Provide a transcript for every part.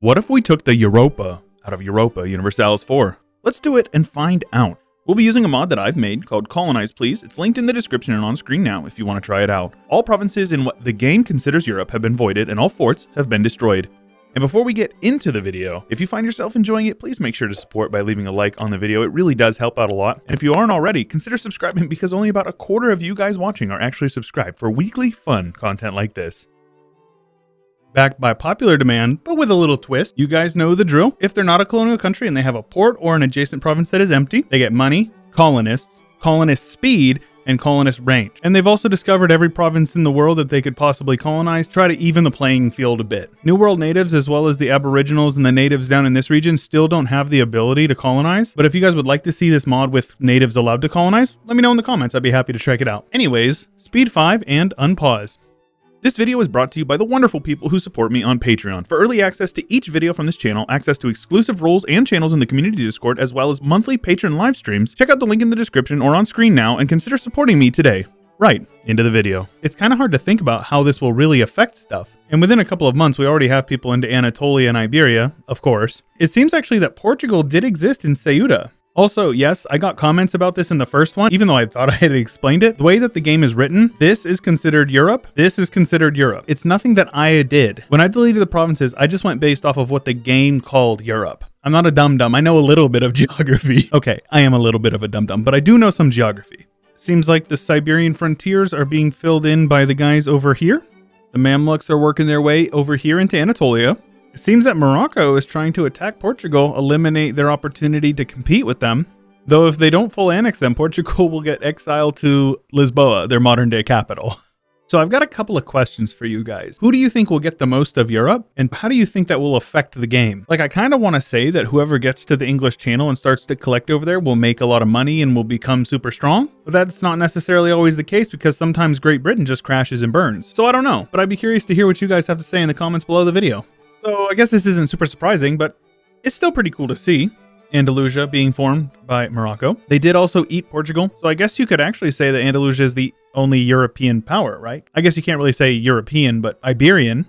What if we took the Europa out of Europa Universalis IV? Let's do it and find out. We'll be using a mod that I've made called Colonize Please. It's linked in the description and on screen now if you want to try it out. All provinces in what the game considers Europe have been voided and all forts have been destroyed. And before we get into the video, if you find yourself enjoying it, please make sure to support by leaving a like on the video. It really does help out a lot. And if you aren't already, consider subscribing because only about a quarter of you guys watching are actually subscribed for weekly fun content like this. Backed by popular demand, but with a little twist. You guys know the drill. If they're not a colonial country and they have a port or an adjacent province that is empty, they get money, colonists, colonist speed, and colonist range. And they've also discovered every province in the world that they could possibly colonize, try to even the playing field a bit. New World natives, as well as the aboriginals and the natives down in this region, still don't have the ability to colonize. But if you guys would like to see this mod with natives allowed to colonize, let me know in the comments. I'd be happy to check it out. Anyways, speed 5 and unpause. This video is brought to you by the wonderful people who support me on Patreon. For early access to each video from this channel, access to exclusive roles and channels in the community Discord, as well as monthly patron live streams, check out the link in the description or on screen now and consider supporting me today. Right, into the video. It's kind of hard to think about how this will really affect stuff. And within a couple of months, we already have people into Anatolia and Iberia, of course. It seems actually that Portugal did exist in Ceuta. Also, yes, I got comments about this in the first one, even though I thought I had explained it. The way that the game is written, this is considered Europe, this is considered Europe. It's nothing that I did. When I deleted the provinces, I just went based off of what the game called Europe. I'm not a dum-dum, I know a little bit of geography. Okay, I am a little bit of a dum-dum, but I do know some geography. Seems like the Siberian frontiers are being filled in by the guys over here. The Mamluks are working their way over here into Anatolia. It seems that Morocco is trying to attack Portugal, eliminate their opportunity to compete with them. Though if they don't full annex them, Portugal will get exiled to Lisboa, their modern day capital. So I've got a couple of questions for you guys. Who do you think will get the most of Europe? And how do you think that will affect the game? Like, I kind of want to say that whoever gets to the English Channel and starts to collect over there will make a lot of money and will become super strong. But that's not necessarily always the case because sometimes Great Britain just crashes and burns. So I don't know, but I'd be curious to hear what you guys have to say in the comments below the video. So I guess this isn't super surprising, but it's still pretty cool to see Andalusia being formed by Morocco. They did also eat Portugal, so I guess you could actually say that Andalusia is the only European power, right? I guess you can't really say European, but Iberian,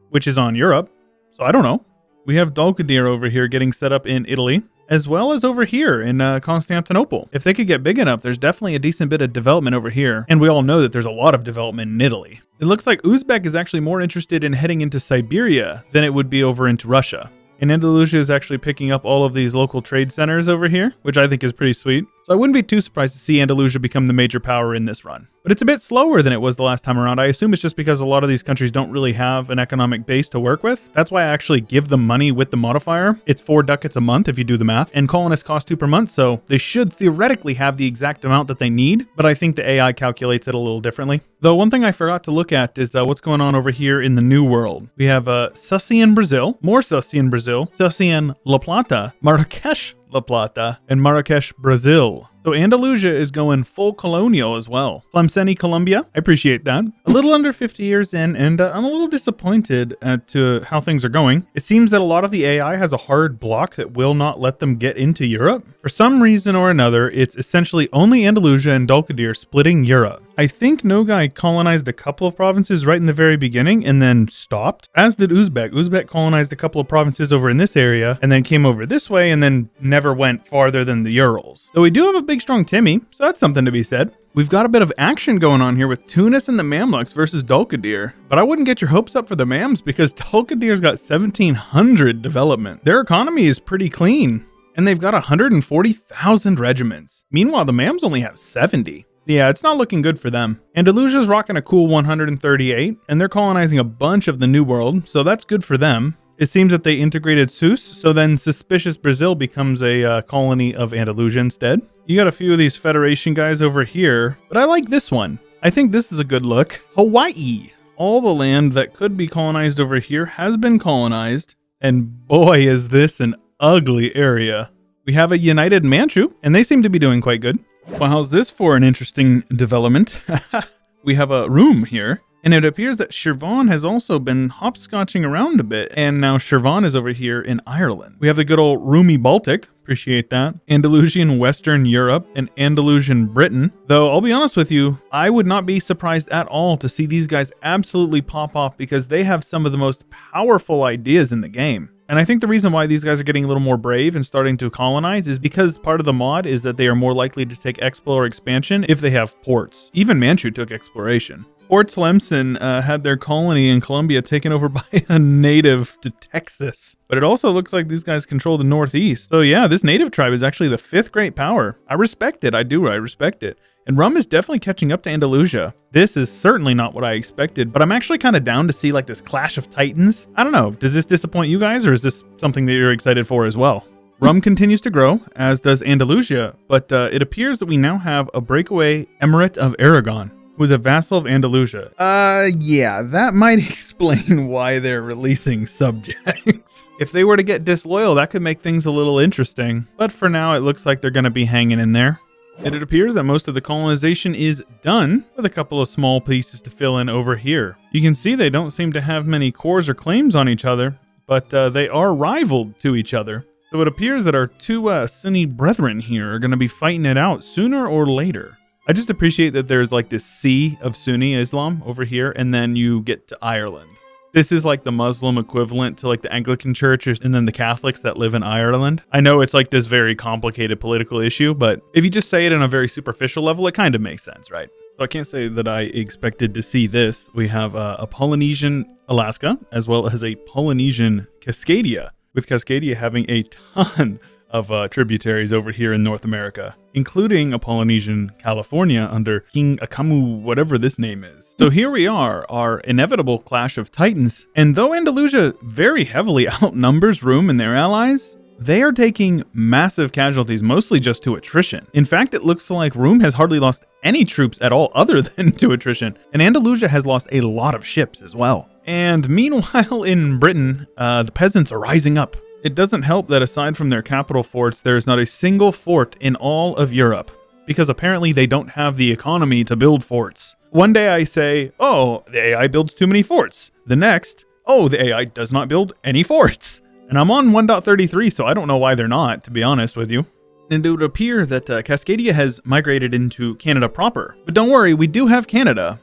which is on Europe, so I don't know. We have Dalkadir over here getting set up in Italy, as well as over here in Constantinople. If they could get big enough, there's definitely a decent bit of development over here, and we all know that there's a lot of development in Italy. It looks like Uzbek is actually more interested in heading into Siberia than it would be over into Russia. And Andalusia is actually picking up all of these local trade centers over here, which I think is pretty sweet. So I wouldn't be too surprised to see Andalusia become the major power in this run. But it's a bit slower than it was the last time around. I assume it's just because a lot of these countries don't really have an economic base to work with. That's why I actually give them money with the modifier. It's 4 ducats a month if you do the math, and colonists cost 2 per month, so they should theoretically have the exact amount that they need, but I think the AI calculates it a little differently. Though one thing I forgot to look at is what's going on over here in the New World. We have Sussy in Brazil, more Sussy in Brazil, Sussy in La Plata, Marrakesh La Plata, and Marrakesh, Brazil. So Andalusia is going full colonial as well. Tlemceni, Colombia. I appreciate that. A little under 50 years in, and I'm a little disappointed to how things are going. It seems that a lot of the AI has a hard block that will not let them get into Europe. For some reason or another, it's essentially only Andalusia and Dalkadir splitting Europe. I think Nogai colonized a couple of provinces right in the very beginning and then stopped, as did Uzbek. Uzbek colonized a couple of provinces over in this area and then came over this way and then never went farther than the Urals. So we do have a big strong Timmy, so that's something to be said. We've got a bit of action going on here with Tunis and the Mamluks versus Dalkadir, but I wouldn't get your hopes up for the Mams because Dalkadir's got 1700 development. Their economy is pretty clean, and they've got 140,000 regiments. Meanwhile, the Mams only have 70. Yeah, it's not looking good for them. Andalusia's rocking a cool 138, and they're colonizing a bunch of the New World, so that's good for them. It seems that they integrated Sus, so then suspicious Brazil becomes a colony of Andalusia instead. You got a few of these Federation guys over here, but I like this one. I think this is a good look. Hawaii. All the land that could be colonized over here has been colonized, and boy is this an ugly area. We have a united Manchu, and they seem to be doing quite good. Well, how's this for an interesting development? We have a room here, and it appears that Shirvan has also been hopscotching around a bit, and now Shirvan is over here in Ireland. We have the good old roomy Baltic, appreciate that, Andalusian Western Europe, and Andalusian Britain. Though, I'll be honest with you, I would not be surprised at all to see these guys absolutely pop off because they have some of the most powerful ideas in the game. And I think the reason why these guys are getting a little more brave and starting to colonize is because part of the mod is that they are more likely to take explore expansion if they have ports. Even Manchu took exploration. Port Tlemcen had their colony in Colombia taken over by a native to Texas. But it also looks like these guys control the northeast. So yeah, this native tribe is actually the 5th great power. I respect it. I respect it. And rum is definitely catching up to Andalusia. This is certainly not what I expected, but I'm actually kind of down to see like this clash of titans. I don't know, does this disappoint you guys, or is this something that you're excited for as well? Rum continues to grow, as does Andalusia, but it appears that we now have a breakaway emirate of Aragon, who is a vassal of Andalusia. Yeah, that might explain why they're releasing subjects. If they were to get disloyal, that could make things a little interesting, but for now it looks like they're going to be hanging in there. And it appears that most of the colonization is done, with a couple of small pieces to fill in over here. You can see they don't seem to have many cores or claims on each other, but they are rivaled to each other. So it appears that our two Sunni brethren here are going to be fighting it out sooner or later. I just appreciate that there's like this sea of Sunni Islam over here, and then you get to Ireland. This is like the Muslim equivalent to like the Anglican Church and then the Catholics that live in Ireland. I know it's like this very complicated political issue, but if you just say it on a very superficial level, it kind of makes sense, right? So I can't say that I expected to see this. We have a Polynesian Alaska, as well as a Polynesian Cascadia, with Cascadia having a ton of tributaries over here in North America, including a Polynesian California under King Akamu, whatever this name is. So here we are, our inevitable clash of titans, and though Andalusia very heavily outnumbers Rum and their allies, they are taking massive casualties, mostly just to attrition. In fact, it looks like Rum has hardly lost any troops at all other than to attrition, and Andalusia has lost a lot of ships as well. And meanwhile in Britain, the peasants are rising up. It doesn't help that aside from their capital forts, there is not a single fort in all of Europe, because apparently they don't have the economy to build forts. One day I say, oh, the AI builds too many forts. The next, oh, the AI does not build any forts. And I'm on 1.33, so I don't know why they're not, to be honest with you. And it would appear that Cascadia has migrated into Canada proper. But don't worry, we do have Canada,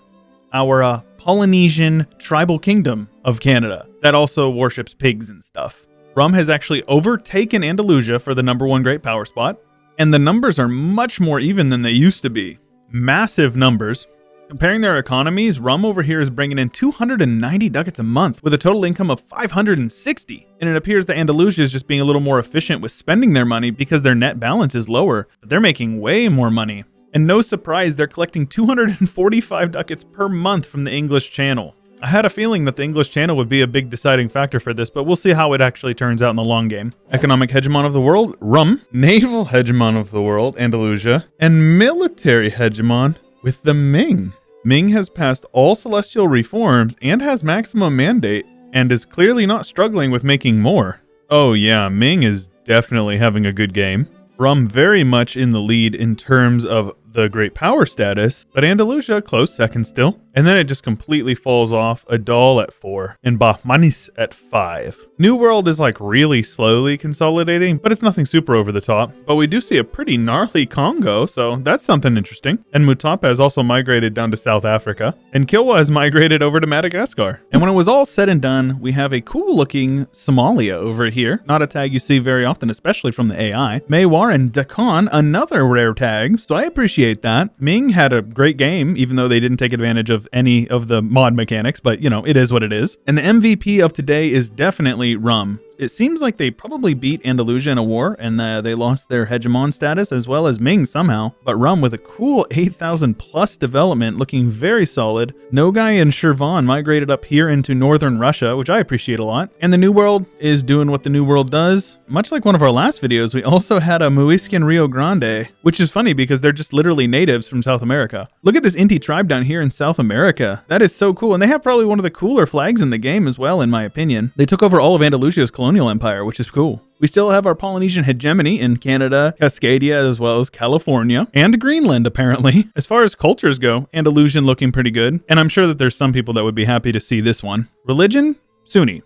our Polynesian tribal kingdom of Canada, that also worships pigs and stuff. Rum has actually overtaken Andalusia for the #1 great power spot, and the numbers are much more even than they used to be. Massive numbers. Comparing their economies, Rum over here is bringing in 290 ducats a month with a total income of 560. And it appears that Andalusia is just being a little more efficient with spending their money because their net balance is lower, but they're making way more money. And no surprise, they're collecting 245 ducats per month from the English Channel. I had a feeling that the English Channel would be a big deciding factor for this, but we'll see how it actually turns out in the long game. Economic hegemon of the world, Rum. Naval hegemon of the world, Andalusia. And military hegemon with the Ming. Ming has passed all celestial reforms and has maximum mandate, and is clearly not struggling with making more. Oh yeah, Ming is definitely having a good game. Rum very much in the lead in terms of the great power status, but Andalusia close second still. And then it just completely falls off. Adal at 4 and Bahmanis at 5. New World is like really slowly consolidating, but it's nothing super over the top. But we do see a pretty gnarly Congo, so that's something interesting. And Mutapa has also migrated down to South Africa, and Kilwa has migrated over to Madagascar. And when it was all said and done, we have a cool looking Somalia over here. Not a tag you see very often, especially from the AI. Maywar and Dakan, another rare tag, so I appreciate that. Ming had a great game, even though they didn't take advantage of any of the mod mechanics, but you know, it is what it is. And the MVP of today is definitely Rum. It seems like they probably beat Andalusia in a war, and they lost their hegemon status as well as Ming somehow. But Rum with a cool 8,000 plus development, looking very solid. Nogai and Shirvan migrated up here into northern Russia, which I appreciate a lot. And the New World is doing what the New World does. Much like one of our last videos, we also had a Muiscan Rio Grande, which is funny because they're just literally natives from South America. Look at this Inti tribe down here in South America. That is so cool. And they have probably one of the cooler flags in the game as well, in my opinion. They took over all of Andalusia's colonial empire, which is cool. We still have our Polynesian hegemony in Canada, Cascadia, as well as California, and Greenland, apparently. As far as cultures go, Andalusian looking pretty good, and I'm sure that there's some people that would be happy to see this one. Religion? Sunni.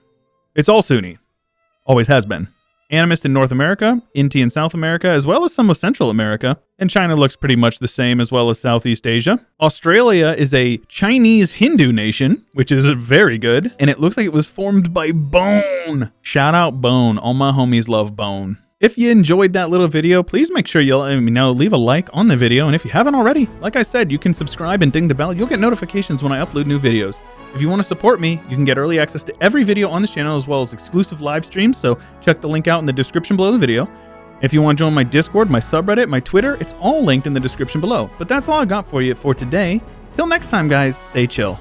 It's all Sunni. Always has been. Animist in North America, Inti in South America, as well as some of Central America, and China looks pretty much the same, as well as Southeast Asia. Australia is a Chinese Hindu nation, which is very good, and it looks like it was formed by bone. Shout out Bone. All my homies love Bone. If you enjoyed that little video, please make sure you let me know, leave a like on the video, and if you haven't already, like I said, you can subscribe and ding the bell. You'll get notifications when I upload new videos. If you want to support me, you can get early access to every video on this channel, as well as exclusive live streams, so check the link out in the description below the video. If you want to join my Discord, my subreddit, my Twitter, it's all linked in the description below. But that's all I got for you for today. Till next time, guys, stay chill.